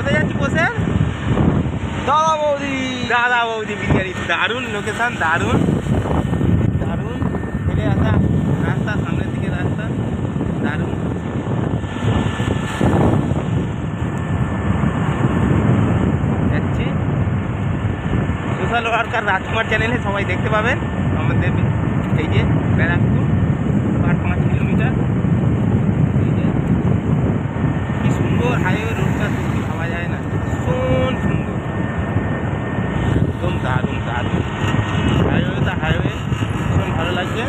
কোথায় যাচ্ছি বসে? দাদা বৌদি বিরিয়ানি। দারুণ লোকেশন, দারুণ দারুণ। ফেলে আসা রাস্তা, সামনের দিকে রাস্তা, দারুণ। যাচ্ছি সোশ্যাল ওয়ার্কার রাজকুমার চ্যানেলে সবাই দেখতে পাবেন আমাদের। এই যে ব্যারাকপুর 5 কিলোমিটার। এই যে কি সুন্দর হাইওয়ে, রোডটা সত্যি ভাবা যায় না, ভীষণ সুন্দর, একদম দারুণ দারুণ। হাইওয়েটা হাইওয়ে, ভীষণ ভালো লাগছে।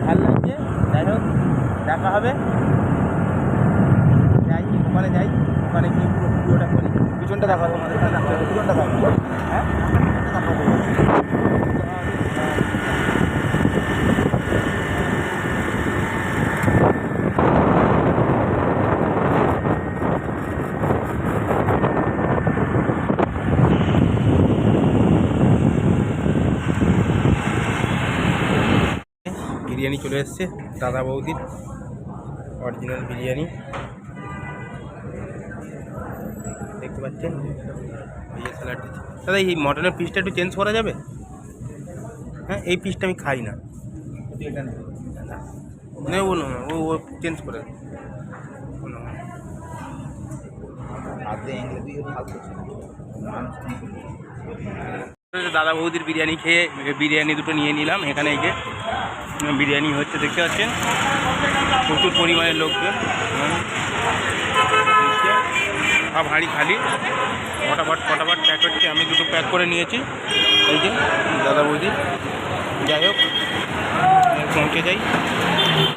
ভালো লাগছে। যাই হোক, দেখা হবে। যাই ওখানে, যাই ওখানে গিয়ে পুরো ভিডিওটা করি। পিছনটা দেখাবো আমাদের, পিছনটা দেখাবো। হ্যাঁ, দেখাবো। বিরিয়ানি চলে এসছে দাদা বৌদির, অরিজিনাল বিরিয়ানি দেখতে পাচ্ছেন। এই যে স্যালাড দিচ্ছে। দাদা এই মটনের পিসটা একটু চেঞ্জ করা যাবে? হ্যাঁ, এই পিসটা আমি খাই না। এটা নেব না, ও চেঞ্জ করে দাদা বৌদির বিরিয়ানি খেয়ে বিরিয়ানি দুটো নিয়ে নিলাম। এখানে এই যে বিরিয়ানি হচ্ছে, দেখতে পাচ্ছেন প্রচুর পরিমাণের লোকজন। সব হাঁড়ি খালি, ফটাফট প্যাক হচ্ছে। আমি দুটো প্যাক করে নিয়েছি। এই যে দাদা বৌদি। যাই হোক, পৌঁছে যাই।